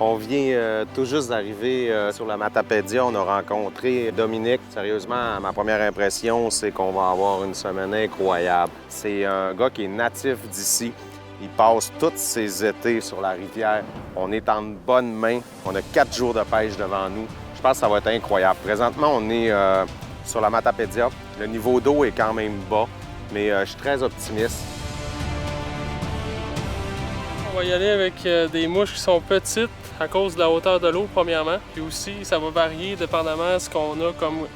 On vient tout juste d'arriver sur la Matapédia. On a rencontré Dominique. Sérieusement, ma première impression, c'est qu'on va avoir une semaine incroyable. C'est un gars qui est natif d'ici. Il passe tous ses étés sur la rivière. On est en bonne main. On a 4 jours de pêche devant nous. Je pense que ça va être incroyable. Présentement, on est sur la Matapédia. Le niveau d'eau est quand même bas, mais je suis très optimiste. On va y aller avec des mouches qui sont petites à cause de la hauteur de l'eau, premièrement. Puis aussi, ça va varier dépendamment de ce qu'on a comme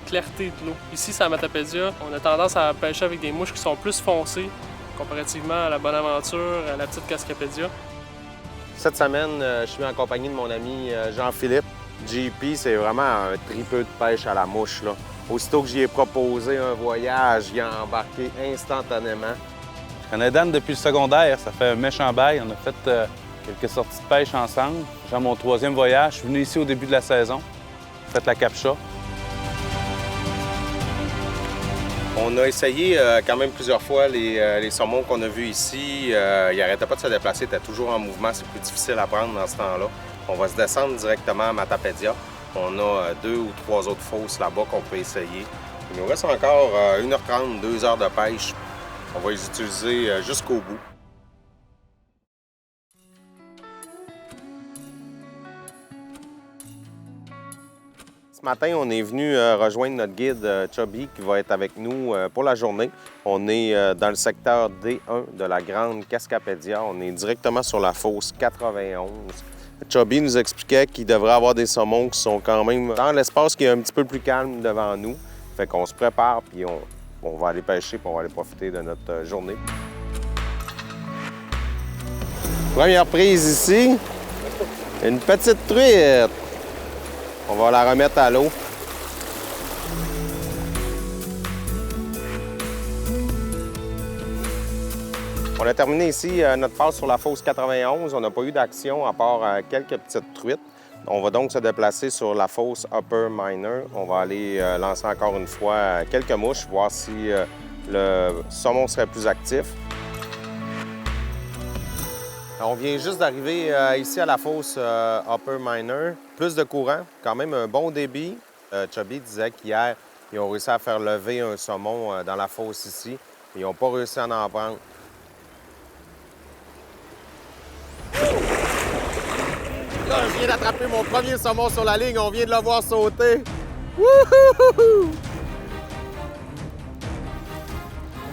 clarté de l'eau. Ici, c'est la Matapédia. On a tendance à pêcher avec des mouches qui sont plus foncées comparativement à la Bonaventure, à la petite Cascapédia. Cette semaine, je suis en compagnie de mon ami Jean-Philippe. JP, c'est vraiment un tripeux de pêche à la mouche, là. Aussitôt que j'y ai proposé un voyage, il a embarqué instantanément. Je connais Dan depuis le secondaire, ça fait un méchant bail. On a fait quelques sorties de pêche ensemble. J'ai mon 3e voyage. Je suis venu ici au début de la saison. J'ai fait la capcha. On a essayé quand même plusieurs fois les saumons qu'on a vus ici. Ils n'arrêtaient pas de se déplacer, ils étaient toujours en mouvement. C'est plus difficile à prendre dans ce temps-là. On va se descendre directement à Matapédia. On a 2 ou 3 autres fosses là-bas qu'on peut essayer. Il nous reste encore 1h30, 2 heures de pêche. On va les utiliser jusqu'au bout. Ce matin, on est venu rejoindre notre guide Chubby qui va être avec nous pour la journée. On est dans le secteur D1 de la Grande Cascapédia. On est directement sur la fosse 91. Chubby nous expliquait qu'il devrait avoir des saumons qui sont quand même dans l'espace qui est un petit peu plus calme devant nous. Fait qu'on se prépare puis on va aller pêcher puis on va aller profiter de notre journée. Première prise ici. Une petite truite. On va la remettre à l'eau. On a terminé ici notre passe sur la fosse 91. On n'a pas eu d'action à part quelques petites truites. On va donc se déplacer sur la fosse Upper Minor. On va aller lancer encore une fois quelques mouches, voir si le saumon serait plus actif. On vient juste d'arriver ici à la fosse Upper Minor. Plus de courant, quand même un bon débit. Chubby disait qu'hier, ils ont réussi à faire lever un saumon dans la fosse ici. Ils n'ont pas réussi à en prendre. Là, je viens d'attraper mon premier saumon sur la ligne. On vient de le voir sauter. Wouhou!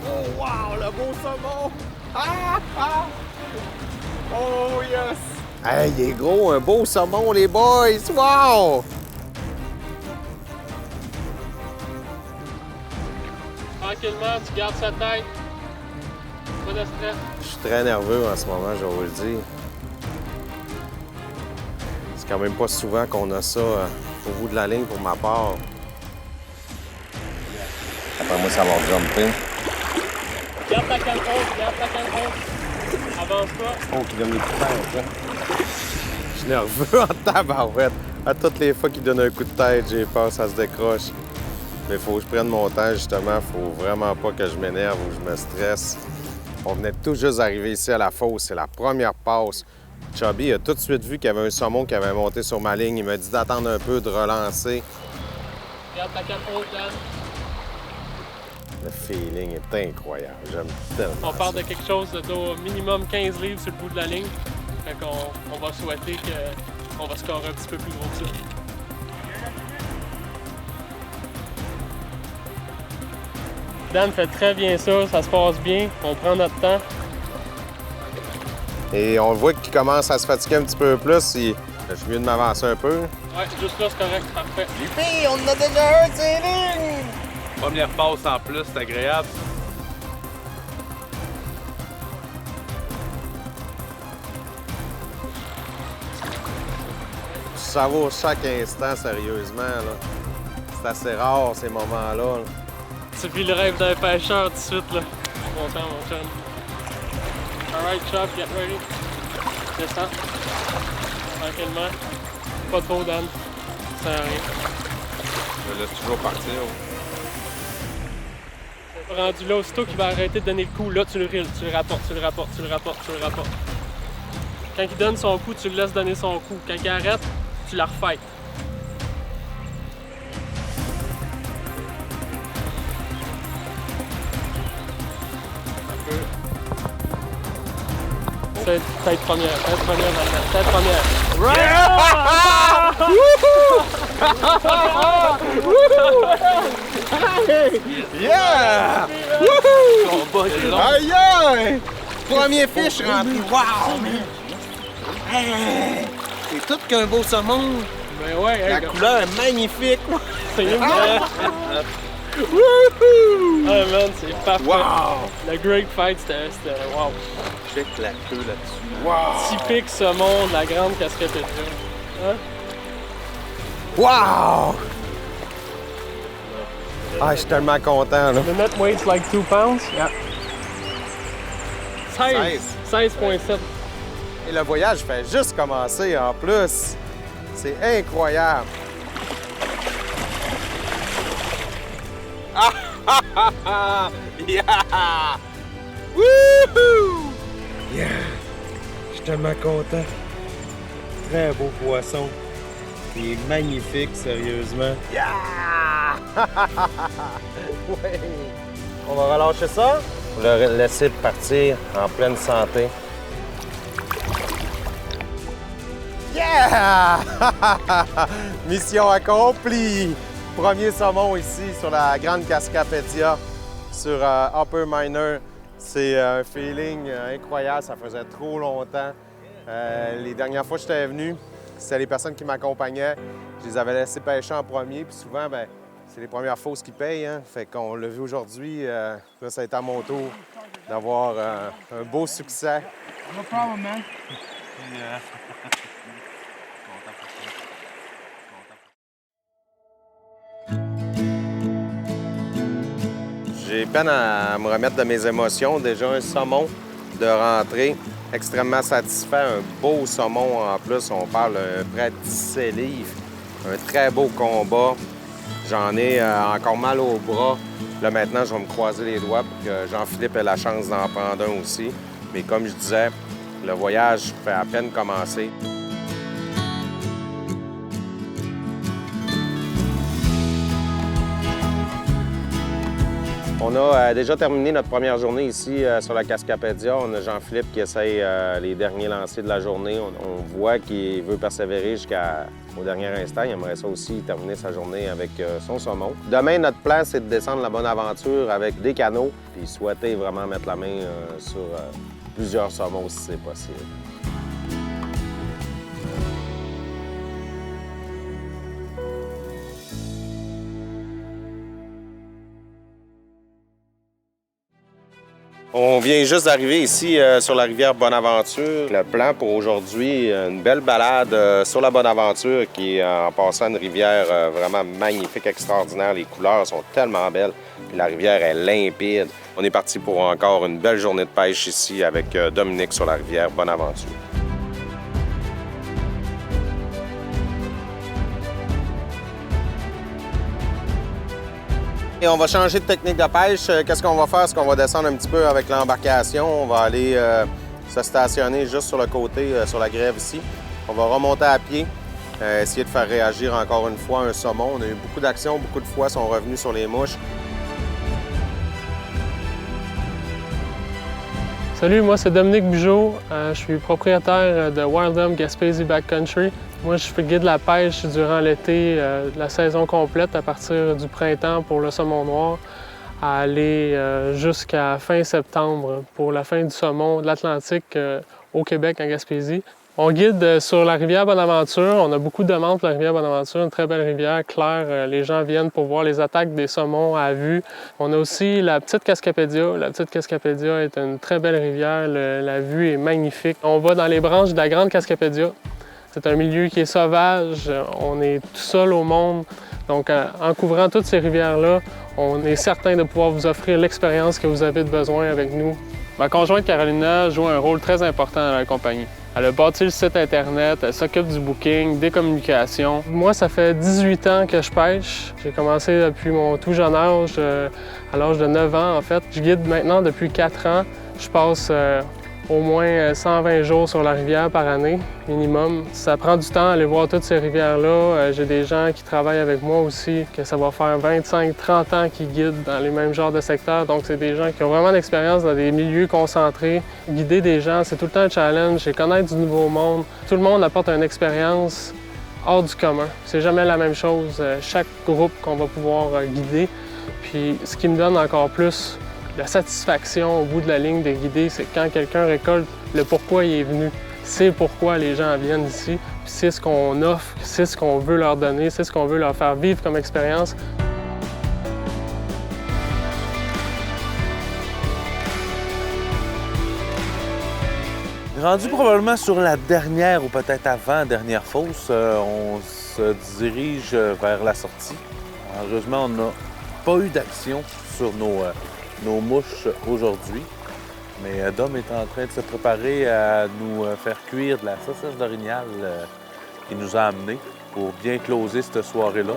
Oh, wow! Le beau saumon! Ah! Ah! Oh, yes! Hey, il est gros! Un beau saumon, les boys! Wow! Tranquillement, tu gardes sa tête. Pas de stress. Je suis très nerveux en ce moment, je vais vous le dire. C'est quand même pas souvent qu'on a ça au bout de la ligne pour ma part. Après moi, ça va jumper. Garde ta canne haute, garde ta canne haute. Avance pas. Oh, qui donne des coups de tête, hein? Je suis nerveux en tabarouette. À toutes les fois qu'il donne un coup de tête, j'ai peur, ça se décroche. Mais il faut que je prenne mon temps, justement. Faut vraiment pas que je m'énerve ou que je me stresse. On venait tout juste d'arriver ici à la fosse. C'est la première passe. Chubby a tout de suite vu qu'il y avait un saumon qui avait monté sur ma ligne. Il m'a dit d'attendre un peu, de relancer. Garde ta canne haute, Dan. Le feeling est incroyable. J'aime tellement. On part de quelque chose d'au minimum 15 livres sur le bout de la ligne. Fait qu'on va souhaiter qu'on va scorer un petit peu plus gros que ça. Dan fait très bien ça se passe bien. On prend notre temps. Et on voit qu'il commence à se fatiguer un petit peu plus. Je suis mieux de m'avancer un peu. Ouais, juste là, c'est correct, parfait. Youpi, on en a déjà un, c'est ligne! Première passe en plus, c'est agréable. Je savoure chaque instant, sérieusement, là. C'est assez rare, ces moments-là. Là. Tu vis le rêve d'un pêcheur tout de suite, là. Bon temps, mon chum. Alright, Chop, get ready. Descends. Tranquillement. Pas trop, Dan. Ça sert à rien. Je laisse toujours partir. Rendu là, aussitôt qu'il va arrêter de donner le coup, là, tu le rapportes, tu le rapportes, tu le rapportes, tu le rapportes. Quand il donne son coup, tu le laisses donner son coup. Quand il arrête, tu la refais. Tête première, tête première. Yeah! Wouhou! Aïe aïe! Premier fiche rentré. Wow, man! Hey! C'est tout qu'un beau saumon. Ben ouais, La couleur est magnifique. C'est Wouhou! Ah man, c'est parfait. Wow! Le Great Fight, c'était wow. Check la queue là-dessus. Wow! Typique saumon de la grande Cascapédia. Hein? Wow! Ah, je suis tellement content, là. The net weight's like 2 pounds. Yeah. 16.7. Et le voyage fait juste commencer en plus. C'est incroyable. Ah! Yeah! Wouhou! Yeah! Je suis tellement content. Très beau poisson. Il est magnifique, sérieusement. Yeah! Ouais. On va relâcher ça. On va le laisser partir en pleine santé. Yeah! Mission accomplie! Premier saumon ici sur la Grande Cascapédia, sur Upper Minor. C'est un feeling incroyable, ça faisait trop longtemps. Les dernières fois que j'étais venu, c'était les personnes qui m'accompagnaient. Je les avais laissés pêcher en premier, puis souvent, ben, c'est les premières fausses qui payent. Hein? Fait qu'on l'a vu aujourd'hui, là, ça a été à mon tour d'avoir un beau succès. No problem, man. J'ai peine à me remettre de mes émotions. Déjà un saumon de rentrée, extrêmement satisfait. Un beau saumon en plus, on parle près de 17 livres. Un très beau combat. J'en ai encore mal au bras. Là maintenant, je vais me croiser les doigts pour que Jean-Philippe ait la chance d'en prendre un aussi. Mais comme je disais, le voyage fait à peine commencer. On a déjà terminé notre première journée ici sur la Cascapédia. On a Jean-Philippe qui essaye les derniers lancers de la journée. On voit qu'il veut persévérer jusqu'au dernier instant. Il aimerait ça aussi terminer sa journée avec son saumon. Demain, notre plan, c'est de descendre la Bonaventure avec des canots puis souhaiter vraiment mettre la main sur plusieurs saumons si c'est possible. On vient juste d'arriver ici sur la rivière Bonaventure. Le plan pour aujourd'hui, une belle balade sur la Bonaventure qui est en passant une rivière vraiment magnifique, extraordinaire. Les couleurs sont tellement belles, puis la rivière est limpide. On est parti pour encore une belle journée de pêche ici avec Dominique sur la rivière Bonaventure. Et on va changer de technique de pêche. Qu'est-ce qu'on va faire? C'est qu'on va descendre un petit peu avec l'embarcation. On va aller se stationner juste sur le côté, sur la grève ici. On va remonter à pied, essayer de faire réagir encore une fois un saumon. On a eu beaucoup d'actions, beaucoup de fois sont revenus sur les mouches. Salut, moi c'est Dominique Bugeaud. Je suis propriétaire de Wildum Gaspésie Backcountry. Moi, je fais guide de la pêche durant l'été, la saison complète, à partir du printemps pour le saumon noir, à aller jusqu'à fin septembre pour la fin du saumon de l'Atlantique au Québec, en Gaspésie. On guide sur la rivière Bonaventure. On a beaucoup de demandes pour la rivière Bonaventure, une très belle rivière claire. Les gens viennent pour voir les attaques des saumons à vue. On a aussi la Petite Cascapédia. La Petite Cascapédia est une très belle rivière. La vue est magnifique. On va dans les branches de la Grande Cascapédia. C'est un milieu qui est sauvage. On est tout seul au monde. Donc, en couvrant toutes ces rivières-là, on est certain de pouvoir vous offrir l'expérience que vous avez de besoin avec nous. Ma conjointe Carolina joue un rôle très important dans la compagnie. Elle a bâti le site Internet, elle s'occupe du booking, des communications. Moi, ça fait 18 ans que je pêche. J'ai commencé depuis mon tout jeune âge, à l'âge de 9 ans en fait. Je guide maintenant depuis 4 ans. Je passe au moins 120 jours sur la rivière par année, minimum. Ça prend du temps d'aller voir toutes ces rivières-là. J'ai des gens qui travaillent avec moi aussi, que ça va faire 25-30 ans qu'ils guident dans les mêmes genres de secteurs. Donc, c'est des gens qui ont vraiment d'expérience dans des milieux concentrés. Guider des gens, c'est tout le temps un challenge, c'est connaître du nouveau monde. Tout le monde apporte une expérience hors du commun. C'est jamais la même chose, chaque groupe qu'on va pouvoir guider. Puis, ce qui me donne encore plus la satisfaction au bout de la ligne de guider, c'est quand quelqu'un récolte le pourquoi il est venu. C'est pourquoi les gens viennent ici, puis c'est ce qu'on offre, c'est ce qu'on veut leur donner, c'est ce qu'on veut leur faire vivre comme expérience. Rendu probablement sur la dernière ou peut-être avant-dernière fosse, on se dirige vers la sortie. Heureusement, on n'a pas eu d'action sur nos mouches aujourd'hui. Mais Dom est en train de se préparer à nous faire cuire de la saucisse d'orignal qu'il nous a amenée pour bien closer cette soirée-là.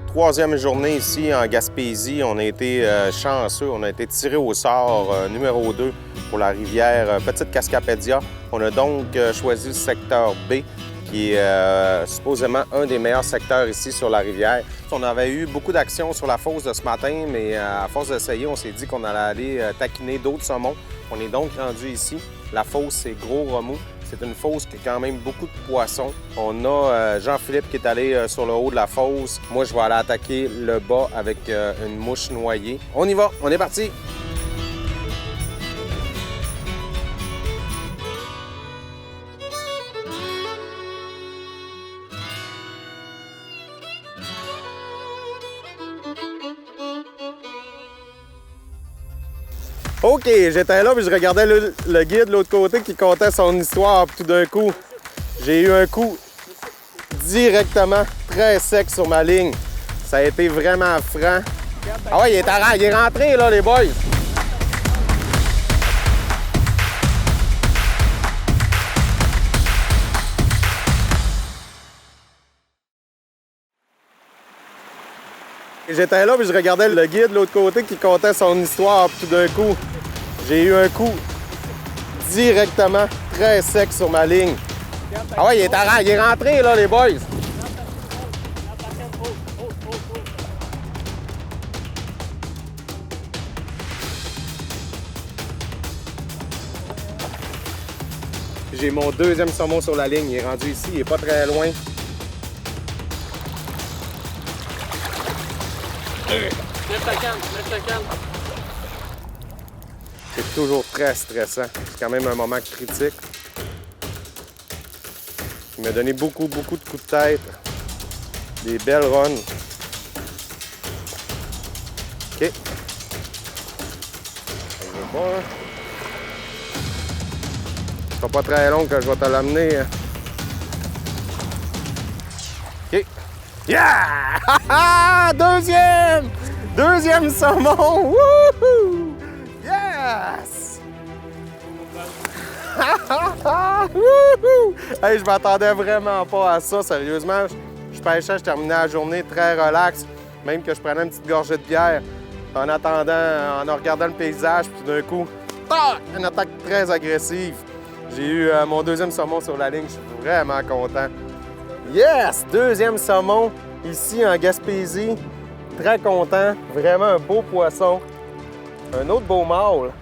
Troisième journée ici en Gaspésie, on a été chanceux, on a été tiré au sort numéro 2 pour la rivière Petite Cascapédia. On a donc choisi le secteur B, qui est supposément un des meilleurs secteurs ici sur la rivière. On avait eu beaucoup d'actions sur la fosse de ce matin, mais à force d'essayer, on s'est dit qu'on allait aller taquiner d'autres saumons. On est donc rendu ici. La fosse, c'est Gros Remous. C'est une fosse qui a quand même beaucoup de poissons. On a Jean-Philippe qui est allé sur le haut de la fosse. Moi, je vais aller attaquer le bas avec une mouche noyée. On y va, on est parti! OK, j'étais là puis je regardais le guide de l'autre côté qui contait son histoire. Puis tout d'un coup, j'ai eu un coup directement très sec sur ma ligne. Ça a été vraiment franc. Ah ouais, il est rentré là, les boys! J'étais là puis je regardais le guide de l'autre côté qui contait son histoire. Puis tout d'un coup, j'ai eu un coup directement très sec sur ma ligne. Ah ouais, il est rentré là, les boys! J'ai mon deuxième saumon sur la ligne. Il est rendu ici, il est pas très loin. Lève ta canne, lève ta canne. C'est toujours très stressant. C'est quand même un moment critique. Il m'a donné beaucoup de coups de tête. Des belles runs. OK. Je veux pas, hein? Ce sera pas très long que je vais te l'amener. OK. Yeah! Deuxième! Deuxième saumon! Wouhou! Yes! Wouhou! Hey, je m'attendais vraiment pas à ça, sérieusement. Je pêchais, je terminais la journée très relax. Même que je prenais une petite gorgée de bière en attendant, en regardant le paysage, puis tout d'un coup, une attaque très agressive. J'ai eu mon deuxième saumon sur la ligne, je suis vraiment content. Yes! Deuxième saumon ici en Gaspésie. Très content. Vraiment un beau poisson. Un autre beau mâle.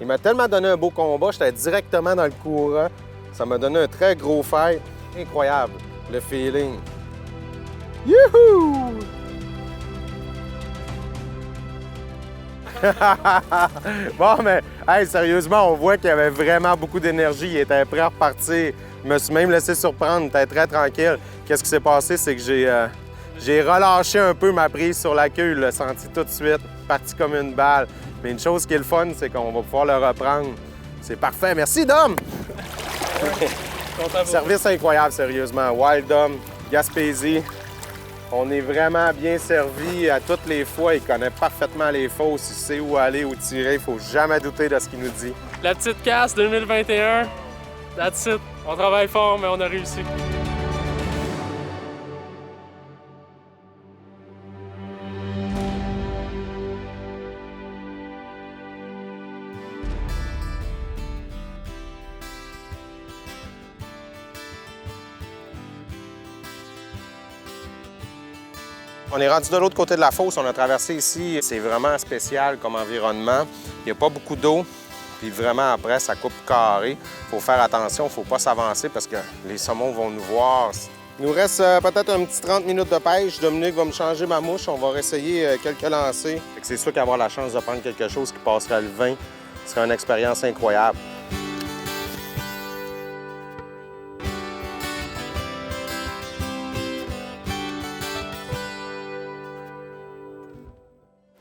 Il m'a tellement donné un beau combat, j'étais directement dans le courant. Ça m'a donné un très gros fight. Incroyable, le feeling. Youhou! Bon, mais hey, sérieusement, on voit qu'il y avait vraiment beaucoup d'énergie. Il était prêt à repartir. Je me suis même laissé surprendre. Il était très tranquille. Qu'est-ce qui s'est passé? C'est que j'ai relâché un peu ma prise sur la queue. Il l'a senti tout de suite. Parti comme une balle. Mais une chose qui est le fun, c'est qu'on va pouvoir le reprendre. C'est parfait. Merci, Dom! Service incroyable, sérieusement. Wild Dom, Gaspésie. On est vraiment bien servi à toutes les fois. Il connaît parfaitement les fosses. Il sait où aller, où tirer. Il ne faut jamais douter de ce qu'il nous dit. La petite casse 2021, that's it. On travaille fort, mais on a réussi. On est rendu de l'autre côté de la fosse, on a traversé ici. C'est vraiment spécial comme environnement. Il n'y a pas beaucoup d'eau, puis vraiment après, ça coupe carré. Il faut faire attention, il ne faut pas s'avancer parce que les saumons vont nous voir. Il nous reste peut-être un petit 30 minutes de pêche. Dominique va me changer ma mouche, on va réessayer quelques lancers. C'est sûr qu'avoir la chance de prendre quelque chose qui passerait le 20, ce serait une expérience incroyable.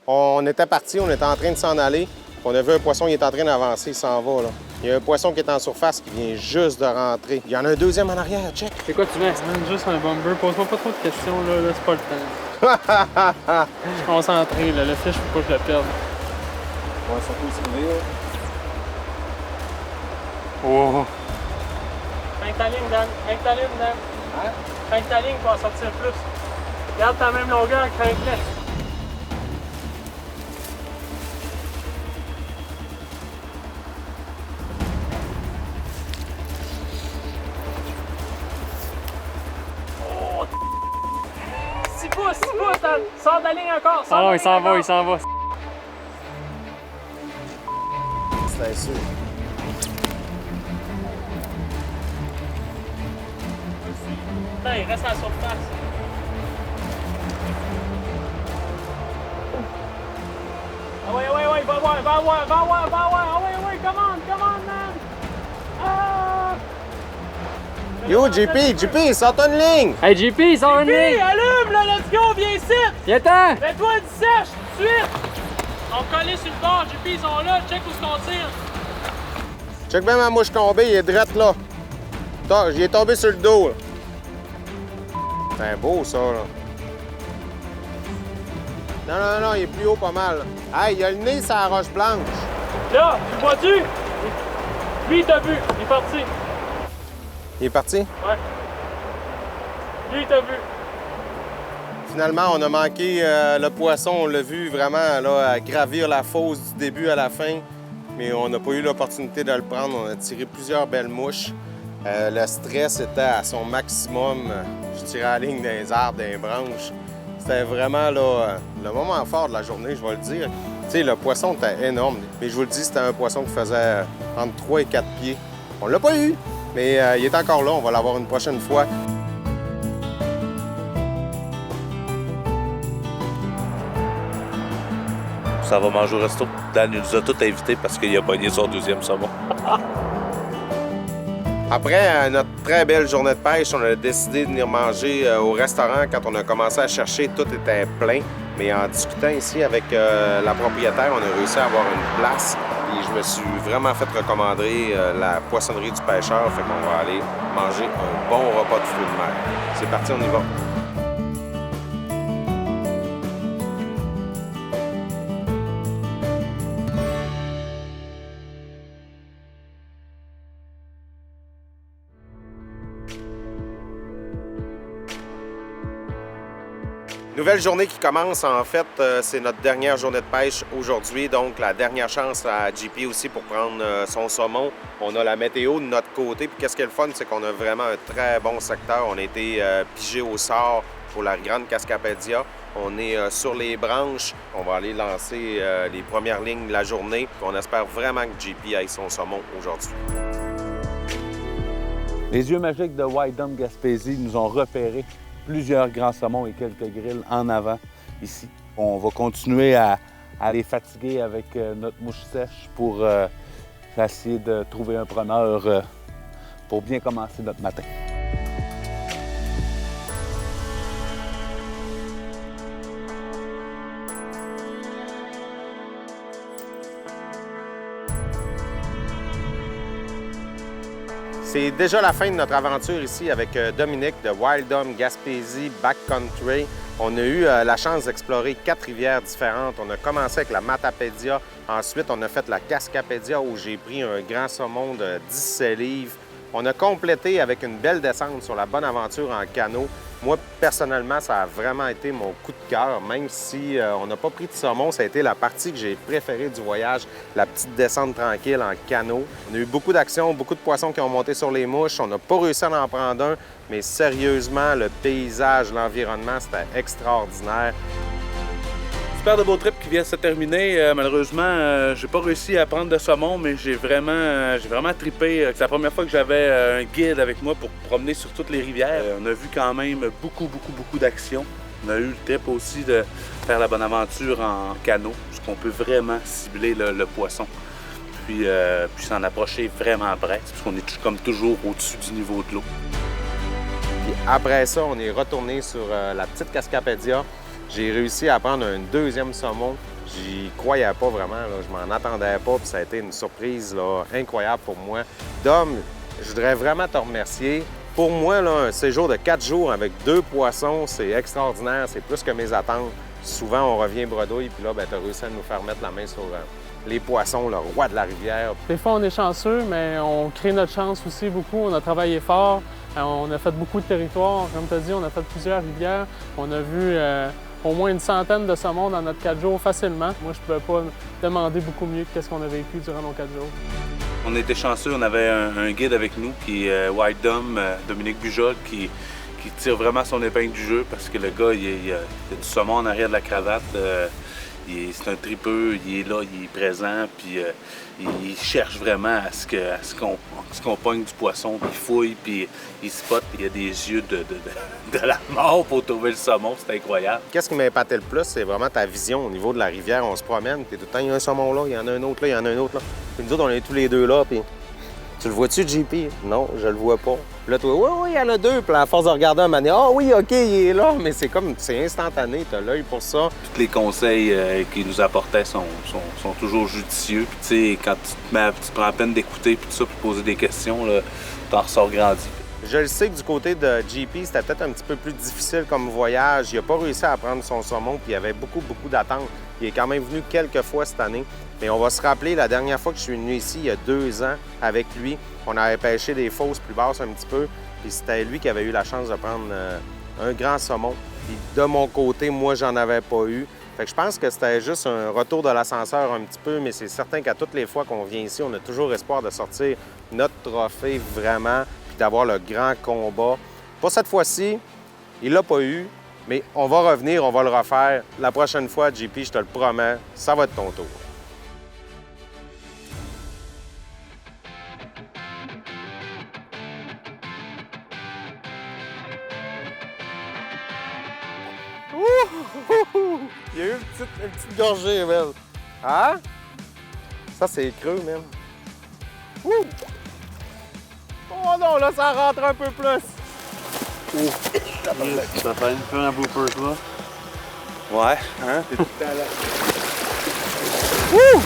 On était parti, on était en train de s'en aller. On a vu un poisson qui est en train d'avancer, il s'en va. Là. Il y a un poisson qui est en surface qui vient juste de rentrer. Il y en a un deuxième en arrière, check. C'est quoi tu mets? Juste un bomber. Pose-moi pas trop de questions, là c'est pas le temps. Je suis concentré, là. Le fish, faut pas que je le perde. Ouais, surtout se lever. Oh! Crains ta ligne, Dan. Crains ta ligne, Dan. Hein? Crains ta ligne pour en sortir plus. Garde ta même longueur, crains-la. Pousse, Dan. Sors de la ligne encore. Ah, il s'en va, il s'en va. C'est sûr. Non, il reste à la surface. Ah ouais, va voir. Ah ouais, come on, man. Ah! Yo, JP, sors une ligne! Hey JP, sors une ligne! Allume, là, let's go, viens ici! Viens-t'en! Mets-toi une sèche, tout de suite! On collé sur le bord, JP, ils sont là, check où est-ce qu'on tire. Check bien ma mouche tombée, il est drette là. J'y ai tombé sur le dos. C'est beau, ça, là. Non, il est plus haut pas mal. Hey, il a le nez sur la roche blanche. Là, tu vois-tu? Lui, il t'a vu, il est parti. Il est parti? Ouais. Lui, il t'a vu. Finalement, on a manqué le poisson. On l'a vu vraiment là, à gravir la fosse du début à la fin. Mais on n'a pas eu l'opportunité de le prendre. On a tiré plusieurs belles mouches. Le stress était à son maximum. Je tirais la ligne des arbres, des branches. C'était vraiment là, le moment fort de la journée, je vais le dire. Tu sais, le poisson était énorme. Mais je vous le dis, c'était un poisson qui faisait entre 3 et 4 pieds. On l'a pas eu, mais il est encore là. On va l'avoir une prochaine fois. Ça va manger au resto. Dan nous a tous invités parce qu'il a pogné son deuxième saumon. Après notre très belle journée de pêche, on a décidé de venir manger au restaurant. Quand on a commencé à chercher, tout était plein. Mais en discutant ici avec la propriétaire, on a réussi à avoir une place. Et je me suis vraiment fait recommander la poissonnerie du pêcheur. Fait qu'on va aller manger un bon repas de fruits de mer. C'est parti, on y va. Nouvelle journée qui commence. En fait, c'est notre dernière journée de pêche aujourd'hui. Donc, la dernière chance à JP aussi pour prendre son saumon. On a la météo de notre côté. Puis, qu'est-ce qui est le fun, c'est qu'on a vraiment un très bon secteur. On a été pigé au sort pour la Grande Cascapédia. On est sur les branches. On va aller lancer les premières lignes de la journée. Puis on espère vraiment que JP aille son saumon aujourd'hui. Les yeux magiques de White Dome Gaspésie nous ont repéré plusieurs grands saumons et quelques grilles en avant ici. On va continuer à les fatiguer avec notre mouche sèche pour essayer de trouver un preneur pour bien commencer notre matin. C'est déjà la fin de notre aventure ici avec Dominique de Wild Dome Gaspésie Backcountry. On a eu la chance d'explorer 4 rivières différentes. On a commencé avec la Matapédia. Ensuite, on a fait la Cascapédia où j'ai pris un grand saumon de 17 livres. On a complété avec une belle descente sur la Bonaventure en canot. Moi, personnellement, ça a vraiment été mon coup de cœur. Même si on n'a pas pris de saumon, ça a été la partie que j'ai préférée du voyage, la petite descente tranquille en canot. On a eu beaucoup d'actions, beaucoup de poissons qui ont monté sur les mouches. On n'a pas réussi à en prendre un, mais sérieusement, le paysage, l'environnement, c'était extraordinaire. Super de beau trip qui vient de se terminer. Malheureusement, j'ai pas réussi à prendre de saumon, mais j'ai vraiment trippé. C'est la première fois que j'avais un guide avec moi pour promener sur toutes les rivières. On a vu quand même beaucoup d'actions. On a eu le trip aussi de faire la Bonaventure en canot, puisqu'on peut vraiment cibler le poisson. Puis s'en approcher vraiment près, parce qu'on est comme toujours au-dessus du niveau de l'eau. Puis après ça, on est retourné sur la petite Cascapédia. J'ai réussi à prendre un deuxième saumon. J'y croyais pas vraiment, là. Je m'en attendais pas, puis ça a été une surprise là, incroyable pour moi. Dom, je voudrais vraiment te remercier. Pour moi, là, un séjour de 4 jours avec 2 poissons, c'est extraordinaire, c'est plus que mes attentes. Souvent, on revient bredouille, puis là, tu as réussi à nous faire mettre la main sur les poissons, le roi de la rivière. Des fois, on est chanceux, mais on crée notre chance aussi beaucoup. On a travaillé fort, on a fait beaucoup de territoires. Comme tu as dit, on a fait plusieurs rivières. On a vu au moins une centaine de saumons dans notre 4 jours facilement. Moi, je ne peux pas demander beaucoup mieux que ce qu'on a vécu durant nos 4 jours. On était chanceux, on avait un guide avec nous qui est White Dom, Dominique Bujol, qui tire vraiment son épingle du jeu parce que le gars, il a du saumon en arrière de la cravate. C'est un tripeux, il est là, il est présent, puis il cherche vraiment à ce qu'on pogne du poisson, puis il fouille, puis il spot, puis il a des yeux de la mort pour trouver le saumon, c'est incroyable. Qu'est-ce qui m'a épaté le plus, c'est vraiment ta vision au niveau de la rivière. On se promène, puis tout le temps, il y a un saumon là, il y en a un autre là, il y en a un autre là. Puis nous autres, on est tous les deux là, puis... Tu le vois-tu, JP? Non, je le vois pas. Puis là, toi, oui, il y en a deux. Puis à force de regarder un moment, ah oui, OK, il est là. Mais c'est instantané, t'as l'œil pour ça. Tous les conseils qu'il nous apportait sont toujours judicieux. Puis tu sais, quand tu prends la peine d'écouter, puis tout ça, puis de poser des questions, là, t'en ressors grandi. Je le sais que du côté de JP, c'était peut-être un petit peu plus difficile comme voyage. Il n'a pas réussi à prendre son saumon, puis il y avait beaucoup d'attentes. Il est quand même venu quelques fois cette année. Mais on va se rappeler, la dernière fois que je suis venu ici, il y a 2 ans, avec lui, on avait pêché des fosses plus basses un petit peu, puis c'était lui qui avait eu la chance de prendre un grand saumon. Puis de mon côté, moi, j'en avais pas eu. Fait que je pense que c'était juste un retour de l'ascenseur un petit peu, mais c'est certain qu'à toutes les fois qu'on vient ici, on a toujours espoir de sortir notre trophée vraiment, puis d'avoir le grand combat. Pas cette fois-ci, il l'a pas eu, mais on va revenir, on va le refaire. La prochaine fois, JP, je te le promets, ça va être ton tour. Il y a eu une petite gorgée, même. Hein? Ça, c'est creux, même. Ouh! Oh non, là, ça rentre un peu plus. Ça fait une peu un blooper, là. Ouais, hein? T'es tout le temps là. Ouh!